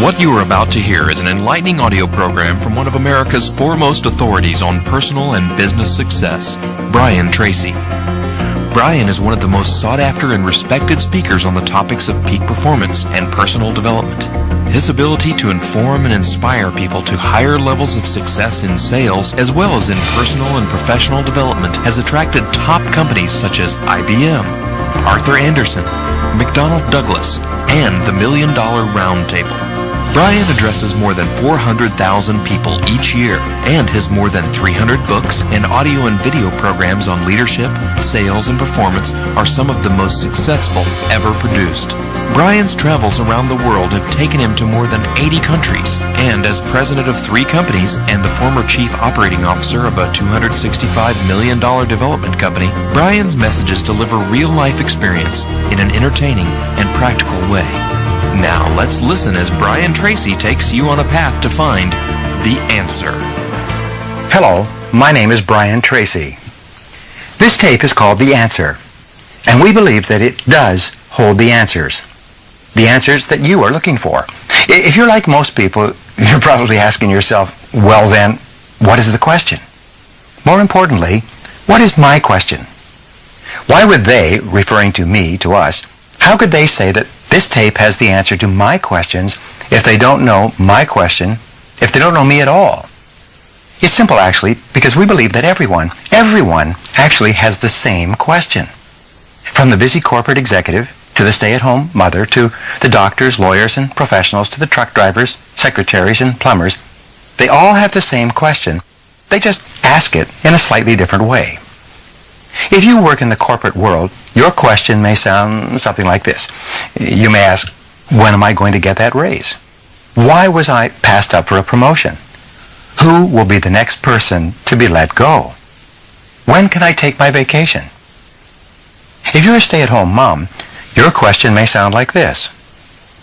What you are about to hear is an enlightening audio program from one of America's foremost authorities on personal and business success, Brian Tracy. Brian is one of the most sought-after and respected speakers on the topics of peak performance and personal development. His ability to inform and inspire people to higher levels of success in sales as well as in personal and professional development has attracted top companies such as IBM, Arthur Andersen, McDonnell Douglas, and the $1 Million Roundtable. Brian addresses more than 400,000 people each year, and his more than 300 books and audio and video programs on leadership, sales, and performance are some of the most successful ever produced. Brian's travels around the world have taken him to more than 80 countries, and as president of 3 companies and the former chief operating officer of a $265 million development company, Brian's messages deliver real-life experience in an entertaining and practical way. Now let's listen as Brian Tracy takes you on a path to find the answer. Hello, my name is Brian Tracy. This tape is called The Answer, and we believe that it does hold the answers that you are looking for. If you're like most people, you're probably asking yourself, well then, what is the question? More importantly, what is my question? Why would they, referring to me, to us, how could they say that this tape has the answer to my questions if they don't know my question, if they don't know me at all? It's simple, actually, because we believe that everyone actually has the same question. From the busy corporate executive, to the stay-at-home mother, to the doctors, lawyers, and professionals, to the truck drivers, secretaries, and plumbers, they all have the same question. They just ask it in a slightly different way. If you work in the corporate world, your question may sound something like this. You may ask, when am I going to get that raise? Why was I passed up for a promotion? Who will be the next person to be let go? When can I take my vacation? If you're a stay-at-home mom, your question may sound like this.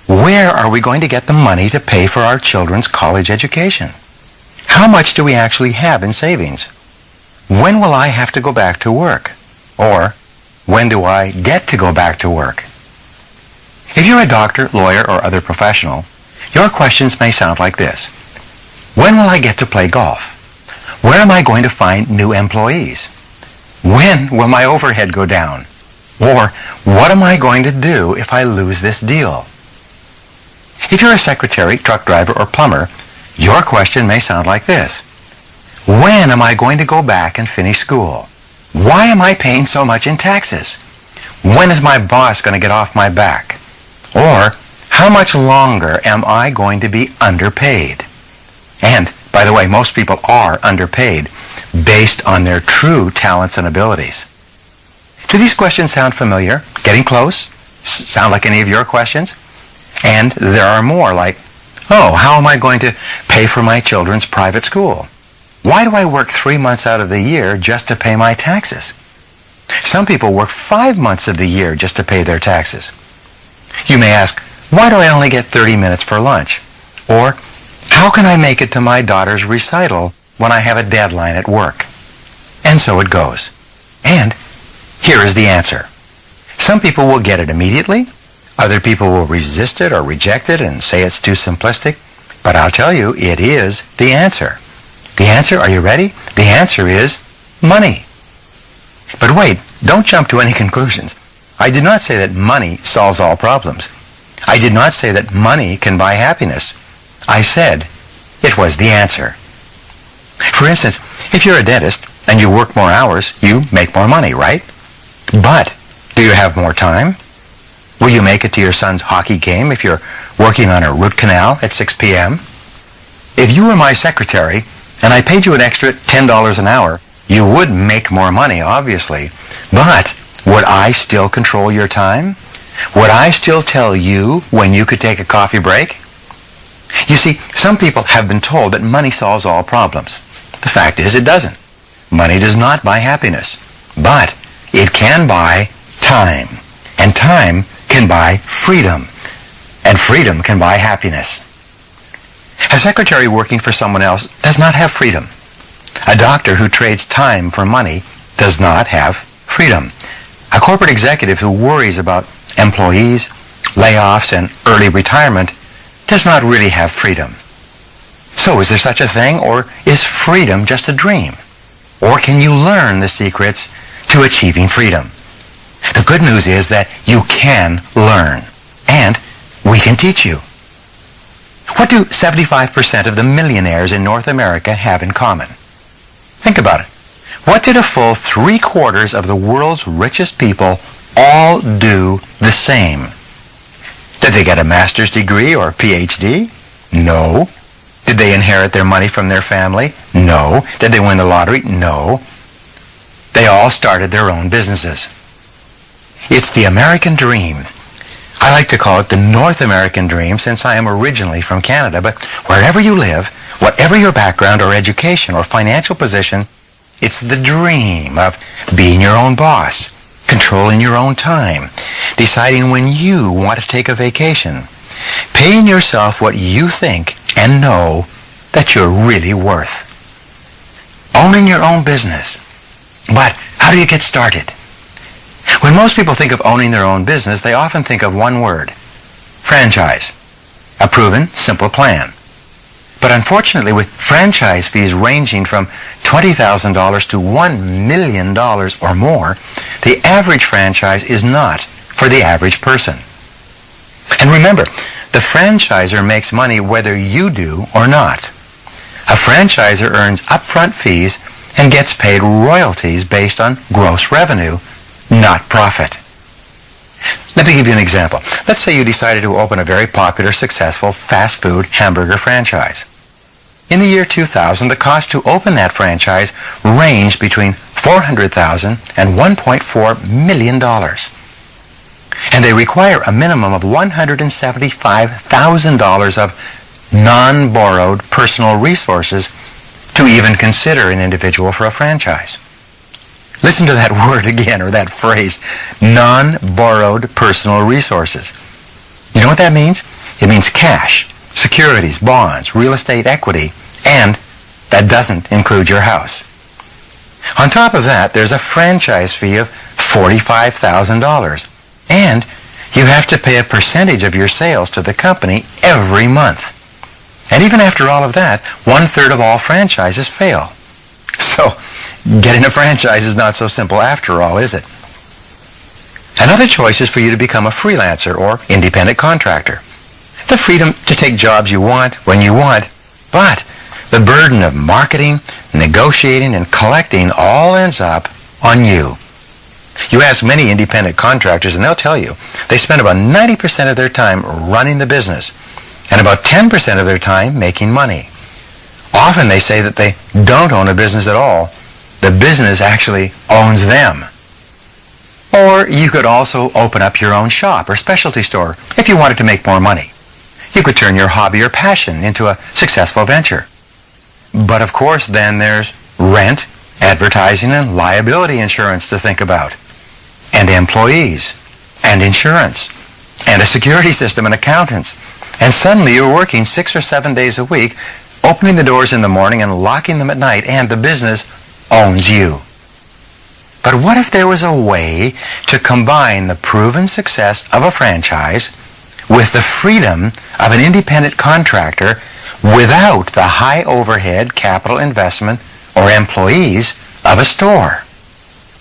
Where are we going to get the money to pay for our children's college education? How much do we actually have in savings? When will I have to go back to work? Or, when do I get to go back to work? If you're a doctor, lawyer, or other professional, your questions may sound like this. When will I get to play golf? Where am I going to find new employees? When will my overhead go down? Or, what am I going to do if I lose this deal? If you're a secretary, truck driver, or plumber, your question may sound like this. When am I going to go back and finish school? Why am I paying so much in taxes? When is my boss going to get off my back? Or, how much longer am I going to be underpaid? And, by the way, most people are underpaid based on their true talents and abilities. Do these questions sound familiar? Getting close? Sound like any of your questions? And there are more like, oh, how am I going to pay for my children's private school? Why do I work 3 months out of the year just to pay my taxes? Some people work 5 months of the year just to pay their taxes. You may ask, why do I only get 30 minutes for lunch? Or, how can I make it to my daughter's recital when I have a deadline at work? And so it goes. And here is the answer. Some people will get it immediately. Other people will resist it or reject it and say it's too simplistic. But I'll tell you, it is the answer. The answer, are you ready? The answer is money. But wait, don't jump to any conclusions. I did not say that money solves all problems. I did not say that money can buy happiness. I said it was the answer. For instance, if you're a dentist and you work more hours, you make more money, right? But do you have more time? Will you make it to your son's hockey game if you're working on a root canal at 6 p.m.? If you were my secretary and I paid you an extra $10 an hour, you would make more money, obviously. But would I still control your time? Would I still tell you when you could take a coffee break? You see, some people have been told that money solves all problems. The fact is, it doesn't. Money does not buy happiness. But it can buy time. And time can buy freedom. And freedom can buy happiness. A secretary working for someone else does not have freedom. A doctor who trades time for money does not have freedom. A corporate executive who worries about employees, layoffs, and early retirement does not really have freedom. So is there such a thing, or is freedom just a dream? Or can you learn the secrets to achieving freedom? The good news is that you can learn, and we can teach you. What do 75% of the millionaires in North America have in common? Think about it. What did a full 3/4 of the world's richest people all do the same? Did they get a master's degree or PhD? No. Did they inherit their money from their family? No. Did they win the lottery? No. They all started their own businesses. It's the American dream. I like to call it the North American dream since I am originally from Canada, but wherever you live, whatever your background or education or financial position, it's the dream of being your own boss, controlling your own time, deciding when you want to take a vacation, paying yourself what you think and know that you're really worth. Owning your own business. But how do you get started? When most people think of owning their own business, they often think of one word: franchise. A proven, simple plan. But unfortunately, with franchise fees ranging from $20,000 to $1 million or more, the average franchise is not for the average person. And remember, the franchisor makes money whether you do or not. A franchisor earns upfront fees and gets paid royalties based on gross revenue, not profit. Let me give you an example. Let's say you decided to open a very popular, successful fast food hamburger franchise. In the year 2000, the cost to open that franchise ranged between $400,000 and $1.4 million. And they require a minimum of $175,000 of non-borrowed personal resources to even consider an individual for a franchise. Listen to that word again, or that phrase, non-borrowed personal resources. You know what that means? It means cash, securities, bonds, real estate equity, and that doesn't include your house. On top of that, there's a franchise fee of $45,000, and you have to pay a percentage of your sales to the company every month. And even after all of that, 1/3 of all franchises fail. So, getting a franchise is not so simple after all, is it? Another choice is for you to become a freelancer or independent contractor. The freedom to take jobs you want when you want, but the burden of marketing, negotiating, and collecting all ends up on you. You ask many independent contractors and they'll tell you they spend about 90% of their time running the business and about 10% of their time making money. Often they say that they don't own a business at all. The business actually owns them. Or you could also open up your own shop or specialty store if you wanted to make more money. You could turn your hobby or passion into a successful venture. But of course then there's rent, advertising, and liability insurance to think about, and employees, and insurance, and a security system and accountants. And suddenly you're working 6 or 7 days a week, opening the doors in the morning and locking them at night, and the business owns you. But what if there was a way to combine the proven success of a franchise with the freedom of an independent contractor without the high overhead capital investment or employees of a store?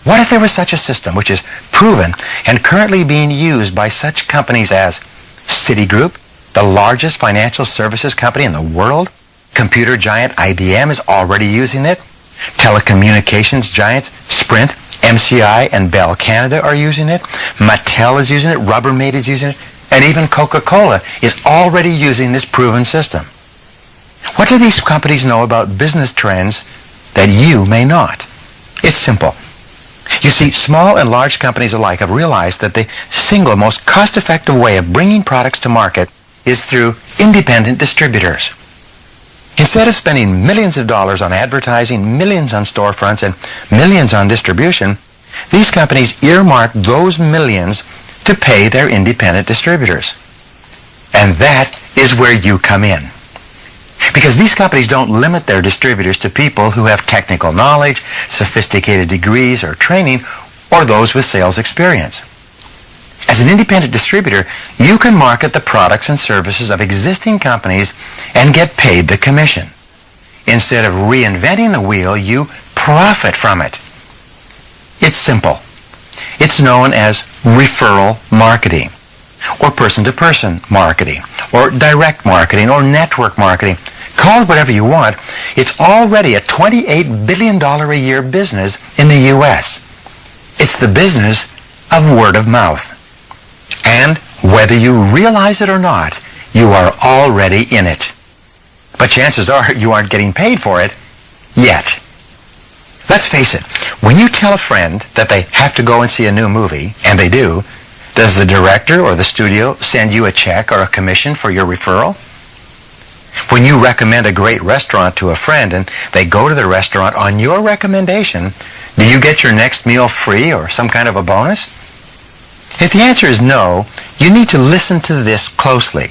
What if there was such a system which is proven and currently being used by such companies as Citigroup, the largest financial services company in the world? Computer giant IBM is already using it. Telecommunications giants Sprint, MCI, and Bell Canada are using it. Mattel is using it. Rubbermaid is using it. And even Coca-Cola is already using this proven system. What do these companies know about business trends that you may not? It's simple. You see, small and large companies alike have realized that the single most cost-effective way of bringing products to market is through independent distributors. Instead of spending millions of dollars on advertising, millions on storefronts, and millions on distribution, these companies earmark those millions to pay their independent distributors. And that is where you come in. Because these companies don't limit their distributors to people who have technical knowledge, sophisticated degrees or training, or those with sales experience. As an independent distributor, you can market the products and services of existing companies and get paid the commission. Instead of reinventing the wheel, you profit from it. It's simple. It's known as referral marketing, or person-to-person marketing, or direct marketing, or network marketing. Call it whatever you want. It's already a $28 billion a year business in the U.S. It's the business of word of mouth. And whether you realize it or not, you are already in it. But chances are you aren't getting paid for it yet. Let's face it, when you tell a friend that they have to go and see a new movie, and they do, does the director or the studio send you a check or a commission for your referral? When you recommend a great restaurant to a friend and they go to the restaurant on your recommendation, do you get your next meal free or some kind of a bonus? If the answer is no, you need to listen to this closely.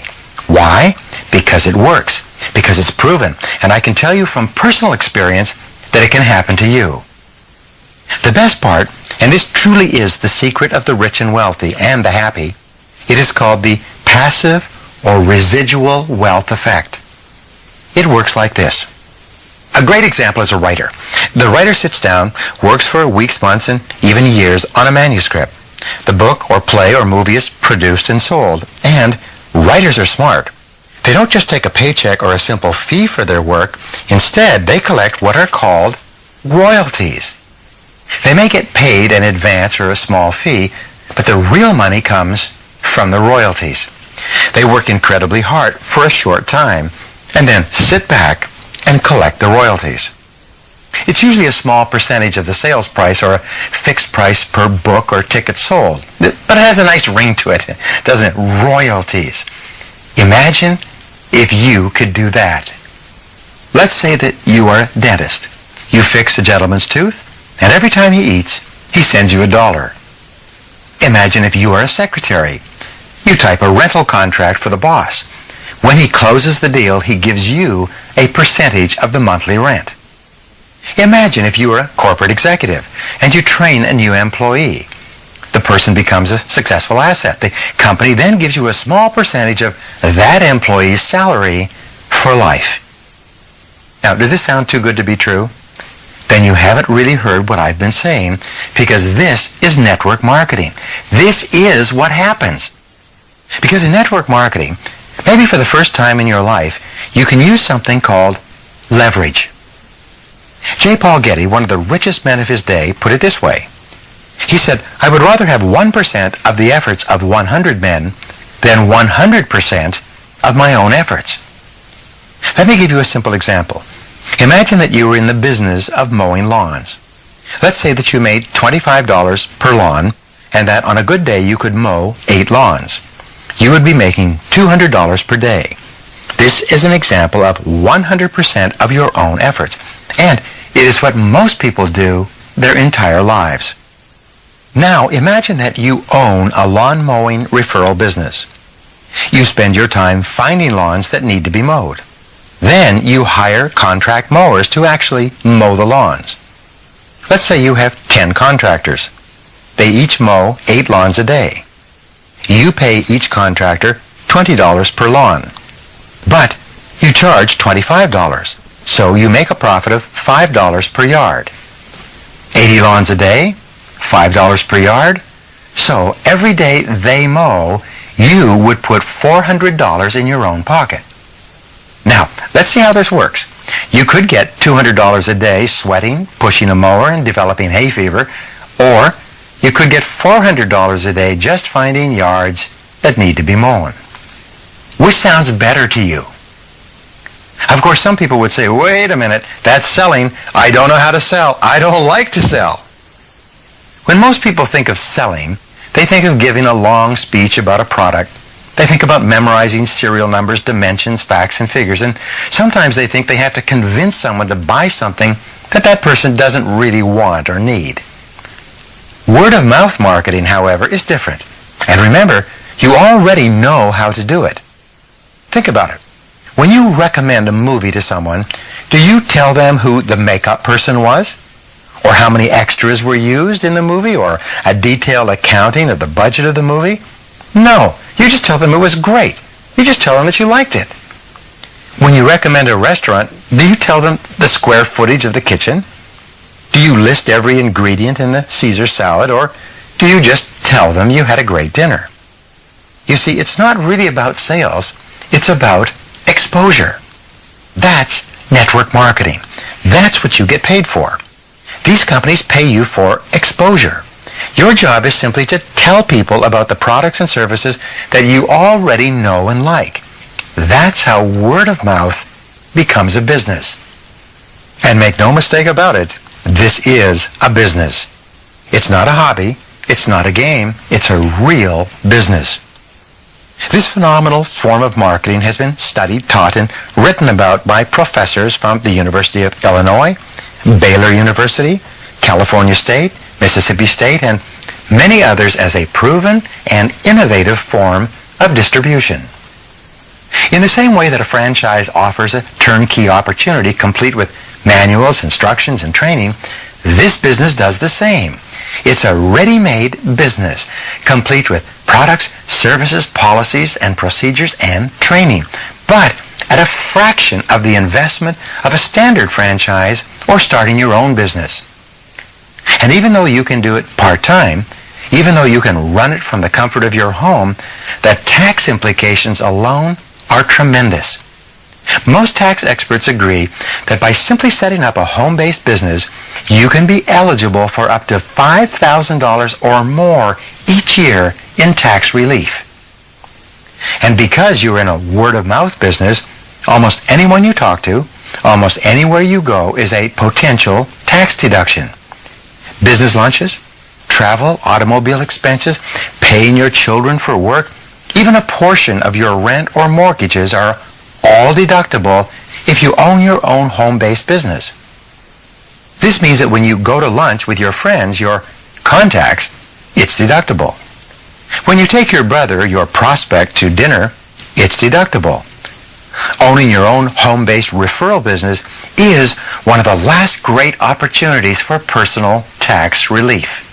Why? Because it works. Because it's proven. And I can tell you from personal experience that it can happen to you. The best part, and this truly is the secret of the rich and wealthy and the happy, it is called the passive or residual wealth effect. It works like this. A great example is a writer. The writer sits down, works for weeks, months, and even years on a manuscript. The book or play or movie is produced and sold. And writers are smart. They don't just take a paycheck or a simple fee for their work. Instead, they collect what are called royalties. They may get paid an advance or a small fee, but the real money comes from the royalties. They work incredibly hard for a short time and then sit back and collect the royalties. It's usually a small percentage of the sales price or a fixed price per book or ticket sold. But it has a nice ring to it, doesn't it? Royalties. Imagine if you could do that. Let's say that you are a dentist. You fix a gentleman's tooth, and every time he eats, he sends you $1. Imagine if you are a secretary. You type a rental contract for the boss. When he closes the deal, he gives you a percentage of the monthly rent. Imagine if you are a corporate executive and you train a new employee. The person becomes a successful asset. The company then gives you a small percentage of that employee's salary for life. Now, does this sound too good to be true? Then you haven't really heard what I've been saying, because this is network marketing. This is what happens. Because in network marketing, maybe for the first time in your life, you can use something called leverage. J. Paul Getty, one of the richest men of his day, put it this way. He said, I would rather have 1% of the efforts of 100 men than 100% of my own efforts. Let me give you a simple example. Imagine that you were in the business of mowing lawns. Let's say that you made $25 per lawn and that on a good day you could mow 8 lawns. You would be making $200 per day. This is an example of 100% of your own efforts. And it is what most people do their entire lives. Now imagine that you own a lawn mowing referral business. You spend your time finding lawns that need to be mowed. Then you hire contract mowers to actually mow the lawns. Let's say you have 10 contractors. They each mow 8 lawns a day. You pay each contractor $20 per lawn. But you charge $25. So you make a profit of $5 per yard. 80 lawns a day, $5 per yard. So every day they mow, you would put $400 in your own pocket. Now, let's see how this works. You could get $200 a day sweating, pushing a mower, and developing hay fever, or you could get $400 a day just finding yards that need to be mown. Which sounds better to you? Of course, some people would say, wait a minute, that's selling. I don't know how to sell. I don't like to sell. When most people think of selling, they think of giving a long speech about a product. They think about memorizing serial numbers, dimensions, facts, and figures. And sometimes they think they have to convince someone to buy something that that person doesn't really want or need. Word of mouth marketing, however, is different. And remember, you already know how to do it. Think about it. When you recommend a movie to someone, do you tell them who the makeup person was? or how many extras were used in the movie, or a detailed accounting of the budget of the movie. No, you just tell them it was great. You just tell them that you liked it. When you recommend a restaurant, do you tell them the square footage of the kitchen? Do you list every ingredient in the Caesar salad, or do you just tell them you had a great dinner? You see, it's not really about sales. It's about exposure. That's network marketing. That's what you get paid for. These companies pay you for exposure. Your job is simply to tell people about the products and services that you already know and like. That's how word of mouth becomes a business. And make no mistake about it, this is a business. It's not a hobby. It's not a game. It's a real business. This phenomenal form of marketing has been studied, taught, and written about by professors from the University of Illinois, Baylor University, California State, Mississippi State, and many others as a proven and innovative form of distribution. In the same way that a franchise offers a turnkey opportunity complete with manuals, instructions, and training, this business does the same. It's a ready-made business, complete with products, services, policies, and procedures, and training, but at a fraction of the investment of a standard franchise or starting your own business. And even though you can do it part-time, even though you can run it from the comfort of your home, the tax implications alone are tremendous. Most tax experts agree that by simply setting up a home-based business, you can be eligible for up to $5,000 or more each year in tax relief. And because you're in a word-of-mouth business, almost anyone you talk to, almost anywhere you go is a potential tax deduction. Business lunches, travel, automobile expenses, paying your children for work, even a portion of your rent or mortgages are all deductible if you own your own home-based business. This means that when you go to lunch with your friends, your contacts, it's deductible. When you take your brother, your prospect, to dinner, it's deductible. Owning your own home-based referral business is one of the last great opportunities for personal tax relief.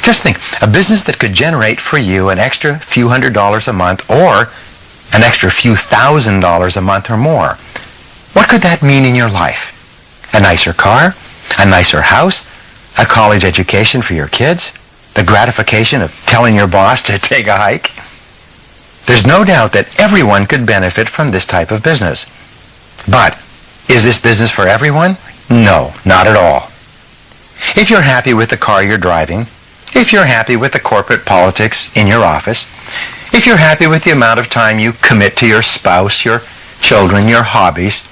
Just think, a business that could generate for you an extra few $100s a month or an extra few $1,000s a month or more. What could that mean in your life? A nicer car? A nicer house? A college education for your kids? The gratification of telling your boss to take a hike? There's no doubt that everyone could benefit from this type of business. But is this business for everyone? No, not at all. If you're happy with the car you're driving, if you're happy with the corporate politics in your office, if you're happy with the amount of time you commit to your spouse, your children, your hobbies,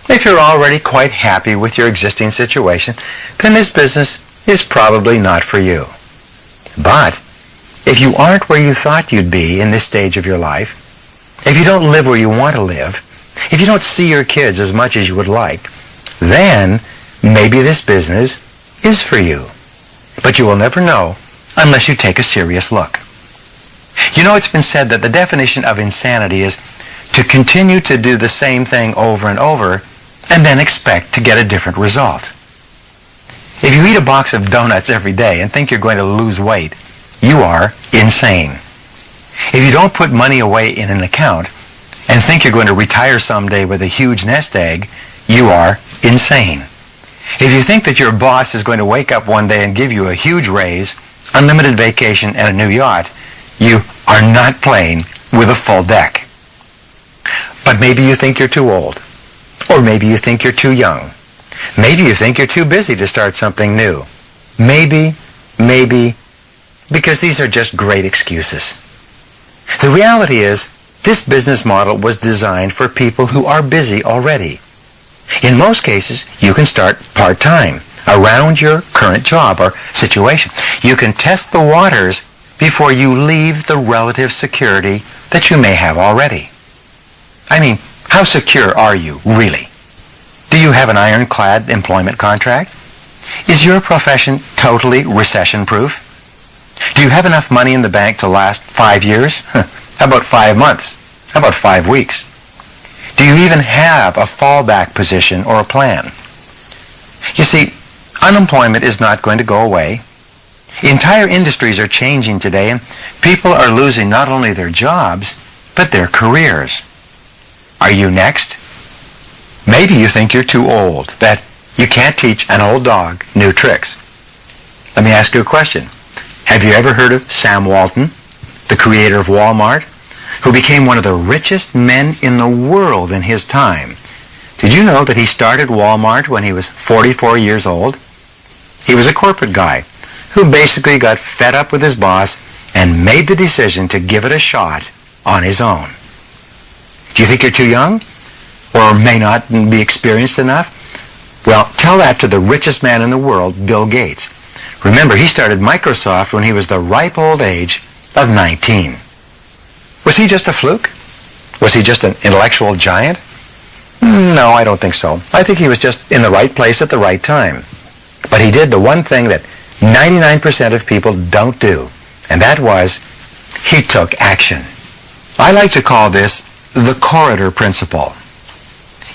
if you're already quite happy with your existing situation, then this business is probably not for you. But if you aren't where you thought you'd be in this stage of your life, if you don't live where you want to live, if you don't see your kids as much as you would like, then maybe this business is for you. But you will never know unless you take a serious look. You know, it's been said that the definition of insanity is to continue to do the same thing over and over and then expect to get a different result. If you eat a box of donuts every day and think you're going to lose weight, you are insane. If you don't put money away in an account and think you're going to retire someday with a huge nest egg, you are insane. If you think that your boss is going to wake up one day and give you a huge raise, unlimited vacation, and a new yacht, you are not playing with a full deck. But maybe you think you're too old. Or maybe you think you're too young. Maybe you think you're too busy to start something new. Maybe, because these are just great excuses. The reality is, this business model was designed for people who are busy already. In most cases, you can start part-time, around your current job or situation. You can test the waters before you leave the relative security that you may have already. I mean, how secure are you, really? Do you have an ironclad employment contract? Is your profession totally recession-proof? Do you have enough money in the bank to last 5 years? How about 5 months? How about 5 weeks? Do you even have a fallback position or a plan? You see, unemployment is not going to go away. Entire industries are changing today, and people are losing not only their jobs, but their careers. Are you next? Maybe you think you're too old, that you can't teach an old dog new tricks. Let me ask you a question. Have you ever heard of Sam Walton, the creator of Walmart, who became one of the richest men in the world in his time? Did you know that he started Walmart when he was 44 years old? He was a corporate guy who basically got fed up with his boss and made the decision to give it a shot on his own. Do you think you're too young? Or may not be experienced enough? Well, tell that to the richest man in the world, Bill Gates. Remember, he started Microsoft when he was the ripe old age of 19. Was he just a fluke? Was he just an intellectual giant? No, I don't think so. I think he was just in the right place at the right time. But he did the one thing that 99% of people don't do, and that was he took action. I like to call this the corridor principle.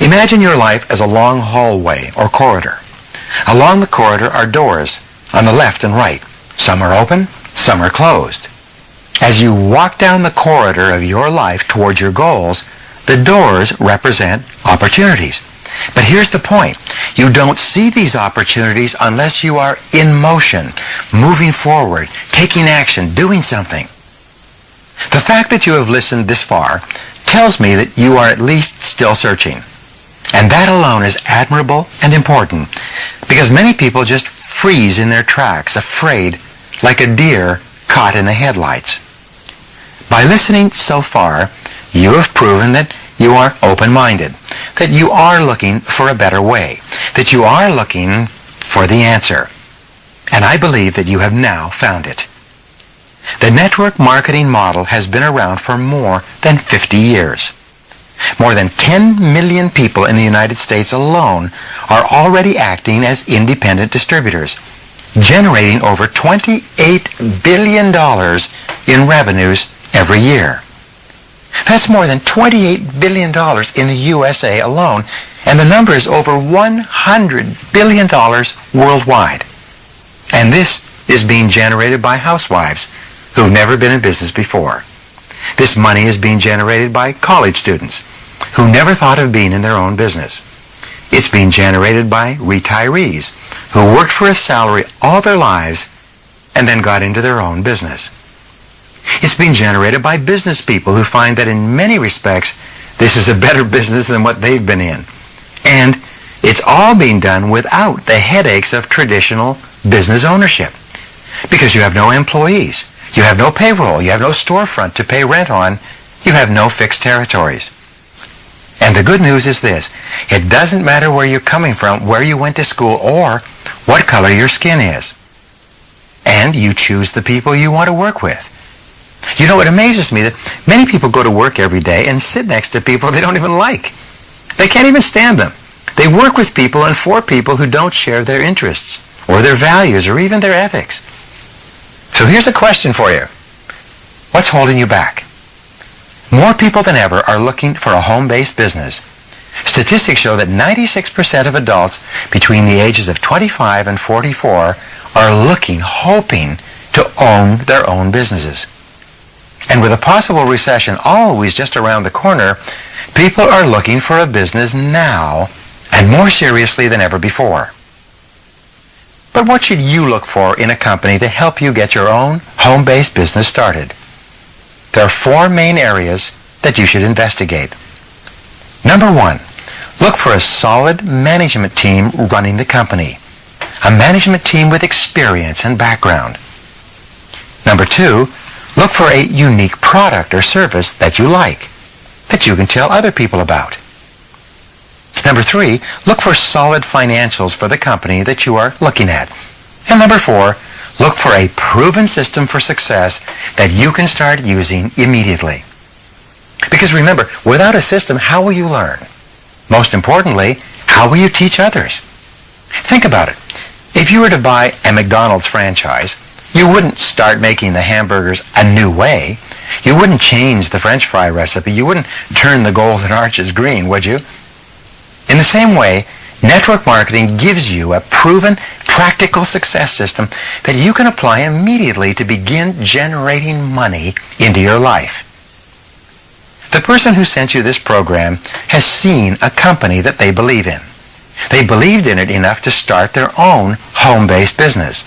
Imagine your life as a long hallway or corridor. Along the corridor are doors on the left and right. Some are open, some are closed. As you walk down the corridor of your life towards your goals, the doors represent opportunities. But here's the point. You don't see these opportunities unless you are in motion, moving forward, taking action, doing something. The fact that you have listened this far tells me that you are at least still searching. And that alone is admirable and important, because many people just freeze in their tracks, afraid, like a deer caught in the headlights. By listening so far, you have proven that you are open-minded, that you are looking for a better way, that you are looking for the answer. And I believe that you have now found it. The network marketing model has been around for more than 50 years. More than 10 million people in the United States alone are already acting as independent distributors, generating over $28 billion in revenues every year. That's more than $28 billion in the USA alone, and the number is over $100 billion worldwide. And this is being generated by housewives who've never been in business before. This money is being generated by college students who never thought of being in their own business. It's being generated by retirees who worked for a salary all their lives and then got into their own business. It's being generated by business people who find that in many respects this is a better business than what they've been in. And it's all being done without the headaches of traditional business ownership, because you have no employees, you have no payroll, you have no storefront to pay rent on, you have no fixed territories. And the good news is this: it doesn't matter where you're coming from, where you went to school, or what color your skin is. And you choose the people you want to work with. You know, it amazes me that many people go to work every day and sit next to people they don't even like. They can't even stand them. They work with people and for people who don't share their interests, or their values, or even their ethics. So here's a question for you. What's holding you back? More people than ever are looking for a home-based business. Statistics show that 96% of adults between the ages of 25 and 44 are looking, hoping to own their own businesses. And with a possible recession always just around the corner, people are looking for a business now, and more seriously than ever before. But what should you look for in a company to help you get your own home-based business started? There are 4 main areas that you should investigate. Number 1, look for a solid management team running the company. A management team with experience and background. Number 2, look for a unique product or service that you like, that you can tell other people about. Number 3, look for solid financials for the company that you are looking at. And number 4, look for a proven system for success that you can start using immediately. Because remember, without a system, how will you learn? Most importantly, how will you teach others? Think about it. If you were to buy a McDonald's franchise, you wouldn't start making the hamburgers a new way. You wouldn't change the French fry recipe. You wouldn't turn the golden arches green, would you? In the same way, Network marketing gives you a proven, practical success system that you can apply immediately to begin generating money into your life. The person who sent you this program has seen a company that they believe in. They believed in it enough to start their own home-based business.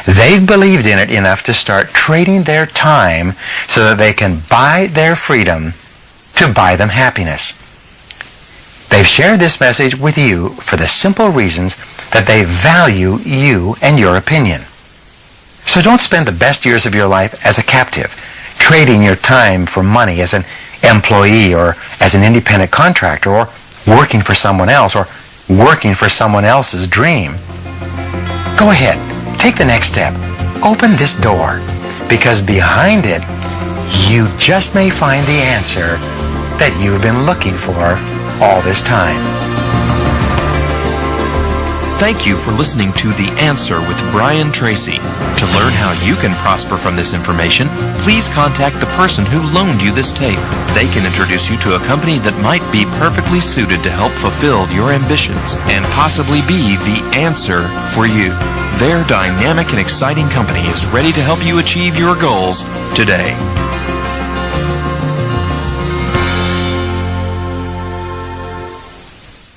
They've believed in it enough to start trading their time so that they can buy their freedom to buy them happiness. They've shared this message with you for the simple reasons that they value you and your opinion. So don't spend the best years of your life as a captive, trading your time for money as an employee or as an independent contractor or working for someone else or working for someone else's dream. Go ahead, take the next step. Open this door, because behind it, you just may find the answer that you've been looking for all this time. Thank you for listening to The Answer with Brian Tracy. To learn how you can prosper from this information, please contact the person who loaned you this tape. They can introduce you to a company that might be perfectly suited to help fulfill your ambitions and possibly be the answer for you. Their dynamic and exciting company is ready to help you achieve your goals today.